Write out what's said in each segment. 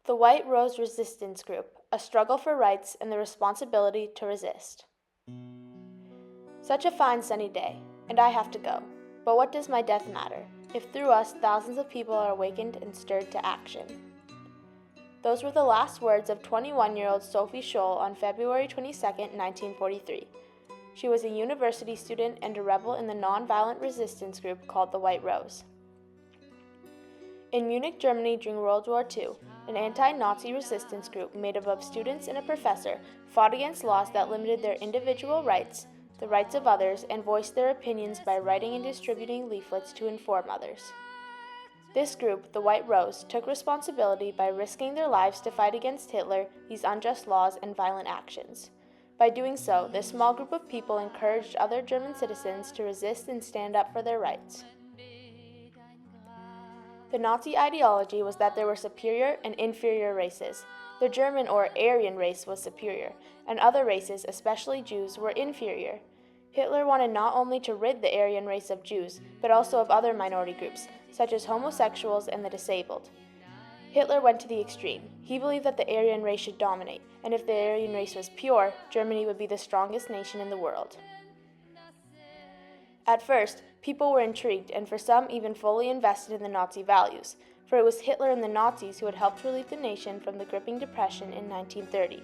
The White Rose Resistance Group, a struggle for rights and the responsibility to resist. Such a fine sunny day, and I have to go. But what does my death matter, if through us thousands of people are awakened and stirred to action? Those were the last words of 21-year-old Sophie Scholl on February 22, 1943. She was a university student and a rebel in the nonviolent resistance group called the White Rose. In Munich, Germany during World War II, an anti-Nazi resistance group made up of students and a professor fought against laws that limited their individual rights, the rights of others, and voiced their opinions by writing and distributing leaflets to inform others. This group, the White Rose, took responsibility by risking their lives to fight against Hitler, these unjust laws, and violent actions. By doing so, this small group of people encouraged other German citizens to resist and stand up for their rights. The Nazi ideology was that there were superior and inferior races. The German or Aryan race was superior, and other races, especially Jews, were inferior. Hitler wanted not only to rid the Aryan race of Jews, but also of other minority groups, such as homosexuals and the disabled. Hitler went to the extreme. He believed that the Aryan race should dominate, and if the Aryan race was pure, Germany would be the strongest nation in the world. At first, people were intrigued and for some even fully invested in the Nazi values, for it was Hitler and the Nazis who had helped relieve the nation from the gripping depression in 1930.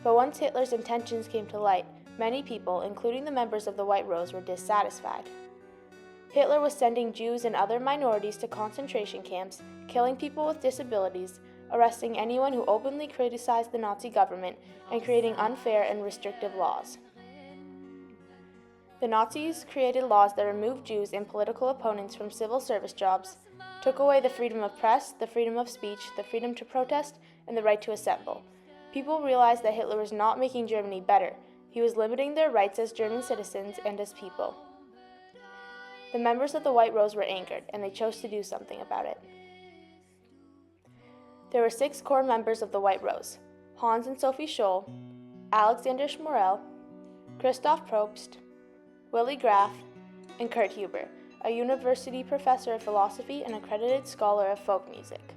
But once Hitler's intentions came to light, many people, including the members of the White Rose, were dissatisfied. Hitler was sending Jews and other minorities to concentration camps, killing people with disabilities, arresting anyone who openly criticized the Nazi government, and creating unfair and restrictive laws. The Nazis created laws that removed Jews and political opponents from civil service jobs, took away the freedom of press, the freedom of speech, the freedom to protest, and the right to assemble. People realized that Hitler was not making Germany better. He was limiting their rights as German citizens and as people. The members of the White Rose were angered, and they chose to do something about it. There were 6 core members of the White Rose: Hans and Sophie Scholl, Alexander Schmorell, Christoph Probst, Willy Graf, and Kurt Huber, a university professor of philosophy and accredited scholar of folk music.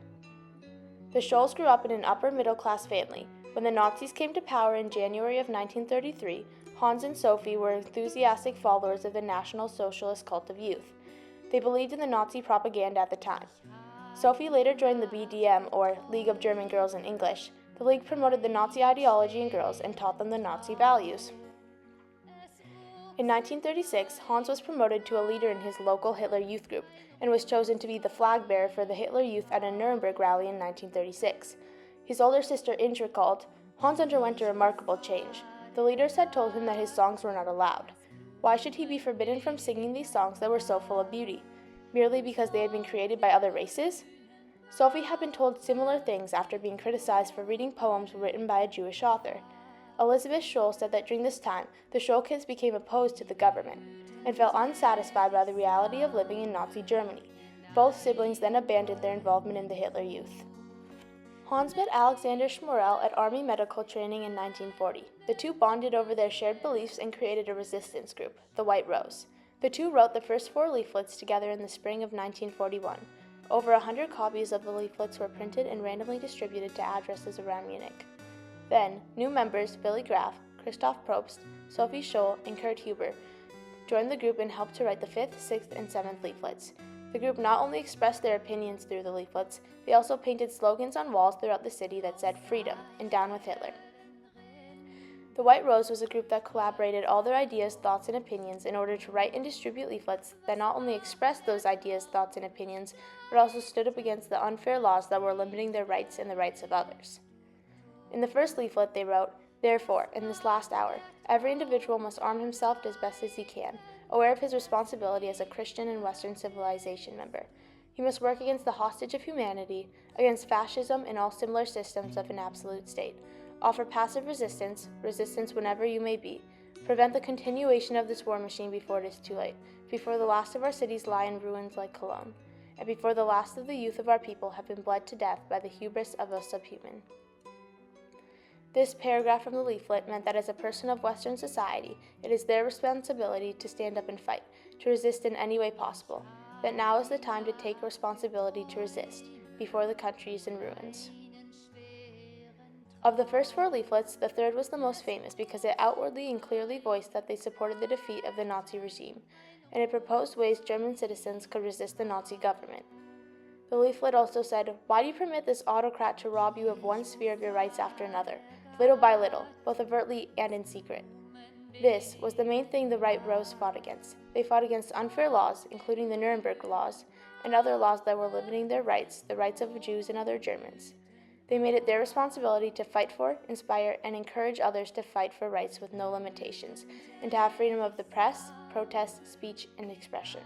The Scholls grew up in an upper-middle-class family. When the Nazis came to power in January of 1933, Hans and Sophie were enthusiastic followers of the National Socialist cult of youth. They believed in the Nazi propaganda at the time. Sophie later joined the BDM, or League of German Girls in English. The League promoted the Nazi ideology in girls and taught them the Nazi values. In 1936, Hans was promoted to a leader in his local Hitler Youth group and was chosen to be the flag bearer for the Hitler Youth at a Nuremberg rally in 1936. His older sister Inge recalled, "Hans underwent a remarkable change. The leaders had told him that his songs were not allowed. Why should he be forbidden from singing these songs that were so full of beauty? Merely because they had been created by other races?" Sophie had been told similar things after being criticized for reading poems written by a Jewish author. Elizabeth Scholl said that during this time, the Scholl kids became opposed to the government and felt unsatisfied by the reality of living in Nazi Germany. Both siblings then abandoned their involvement in the Hitler Youth. Hans met Alexander Schmorell at Army medical training in 1940. The two bonded over their shared beliefs and created a resistance group, the White Rose. The two wrote the first 4 leaflets together in the spring of 1941. Over 100 copies of the leaflets were printed and randomly distributed to addresses around Munich. Then, new members Willy Graf, Christoph Probst, Sophie Scholl, and Kurt Huber joined the group and helped to write the 5th, 6th, and 7th leaflets. The group not only expressed their opinions through the leaflets, they also painted slogans on walls throughout the city that said "Freedom" and "Down with Hitler." The White Rose was a group that collaborated all their ideas, thoughts, and opinions in order to write and distribute leaflets that not only expressed those ideas, thoughts, and opinions, but also stood up against the unfair laws that were limiting their rights and the rights of others. In the first leaflet, they wrote, "Therefore, in this last hour, every individual must arm himself as best as he can, aware of his responsibility as a Christian and Western civilization member. He must work against the hostage of humanity, against fascism and all similar systems of an absolute state. Offer passive resistance, resistance whenever you may be. Prevent the continuation of this war machine before it is too late, before the last of our cities lie in ruins like Cologne, and before the last of the youth of our people have been bled to death by the hubris of a subhuman." This paragraph from the leaflet meant that as a person of Western society, it is their responsibility to stand up and fight, to resist in any way possible, that now is the time to take responsibility to resist, before the country is in ruins. Of the first 4 leaflets, the third was the most famous because it outwardly and clearly voiced that they supported the defeat of the Nazi regime, and it proposed ways German citizens could resist the Nazi government. The leaflet also said, "Why do you permit this autocrat to rob you of one sphere of your rights after another, little by little, both overtly and in secret?" This was the main thing the White Rose fought against. They fought against unfair laws, including the Nuremberg laws, and other laws that were limiting their rights, the rights of Jews and other Germans. They made it their responsibility to fight for, inspire, and encourage others to fight for rights with no limitations, and to have freedom of the press, protest, speech, and expression.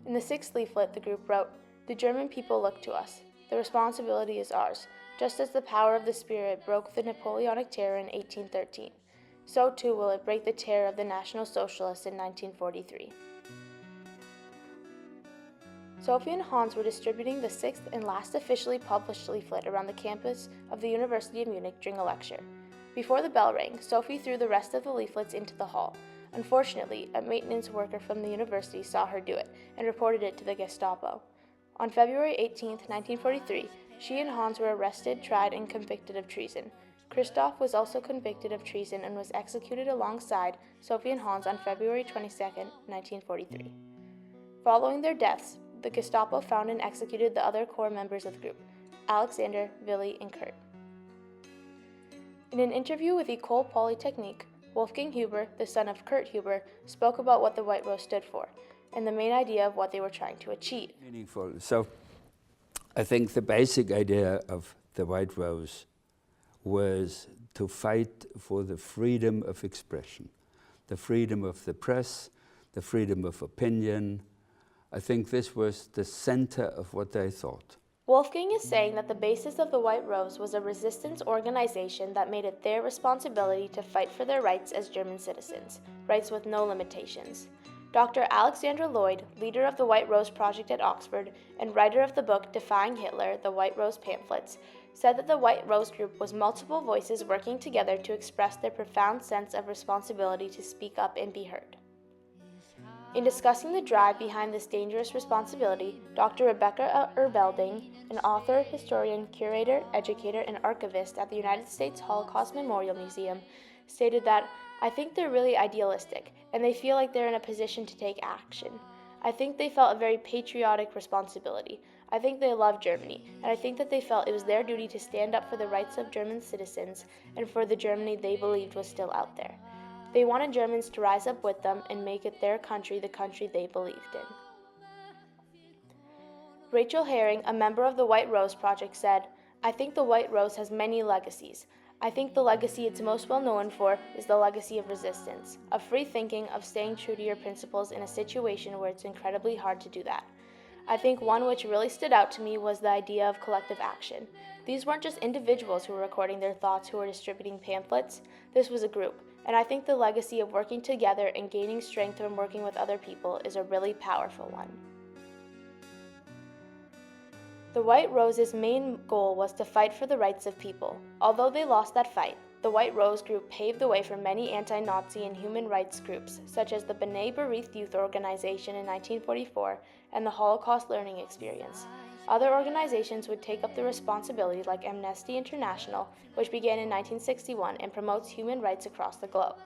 In the 6th leaflet, the group wrote, "The German people look to us. The responsibility is ours. Just as the power of the Spirit broke the Napoleonic terror in 1813, so too will it break the terror of the National Socialists in 1943. Sophie and Hans were distributing the 6th and last officially published leaflet around the campus of the University of Munich during a lecture. Before the bell rang, Sophie threw the rest of the leaflets into the hall. Unfortunately, a maintenance worker from the university saw her do it and reported it to the Gestapo. On February 18, 1943, she and Hans were arrested, tried, and convicted of treason. Christoph was also convicted of treason and was executed alongside Sophie and Hans on February 22, 1943. Following their deaths, the Gestapo found and executed the other core members of the group, Alexander, Willi, and Kurt. In an interview with École Polytechnique, Wolfgang Huber, the son of Kurt Huber, spoke about what the White Rose stood for and the main idea of what they were trying to achieve. Meaningful. So I think the basic idea of the White Rose was to fight for the freedom of expression, the freedom of the press, the freedom of opinion. I think this was the center of what they thought. Wolfgang is saying that the basis of the White Rose was a resistance organization that made it their responsibility to fight for their rights as German citizens, rights with no limitations. Dr. Alexandra Lloyd, leader of the White Rose Project at Oxford and writer of the book Defying Hitler, The White Rose Pamphlets, said that the White Rose Group was multiple voices working together to express their profound sense of responsibility to speak up and be heard. In discussing the drive behind this dangerous responsibility, Dr. Rebecca Erbelding, an author, historian, curator, educator, and archivist at the United States Holocaust Memorial Museum, stated that, "I think they're really idealistic, and they feel like they're in a position to take action. I think they felt a very patriotic responsibility. I think they love Germany, and I think that they felt it was their duty to stand up for the rights of German citizens and for the Germany they believed was still out there. They wanted Germans to rise up with them and make it their country the country they believed in." Rachel Herring, a member of the White Rose Project, said, "I think the White Rose has many legacies. I think the legacy it's most well known for is the legacy of resistance, of free thinking, of staying true to your principles in a situation where it's incredibly hard to do that. I think one which really stood out to me was the idea of collective action. These weren't just individuals who were recording their thoughts who were distributing pamphlets. This was a group. And I think the legacy of working together and gaining strength from working with other people is a really powerful one." The White Rose's main goal was to fight for the rights of people. Although they lost that fight, the White Rose Group paved the way for many anti-Nazi and human rights groups, such as the B'nai B'rith Youth Organization in 1944 and the Holocaust Learning Experience. Other organizations would take up the responsibility, like Amnesty International, which began in 1961 and promotes human rights across the globe,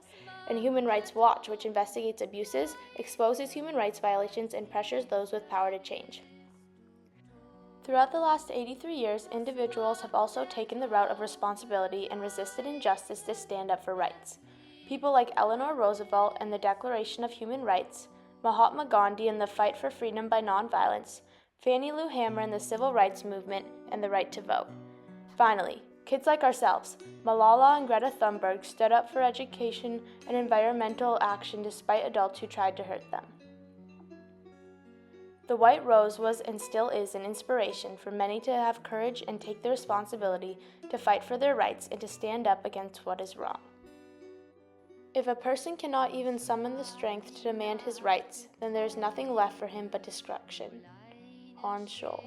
and Human Rights Watch, which investigates abuses, exposes human rights violations, and pressures those with power to change. Throughout the last 83 years, individuals have also taken the route of responsibility and resisted injustice to stand up for rights. People like Eleanor Roosevelt and the Declaration of Human Rights, Mahatma Gandhi and the fight for freedom by nonviolence, Fannie Lou Hamer and the civil rights movement, and the right to vote. Finally, kids like ourselves, Malala and Greta Thunberg, stood up for education and environmental action despite adults who tried to hurt them. The White Rose was and still is an inspiration for many to have courage and take the responsibility to fight for their rights and to stand up against what is wrong. If a person cannot even summon the strength to demand his rights, then there is nothing left for him but destruction. Hans Scholl.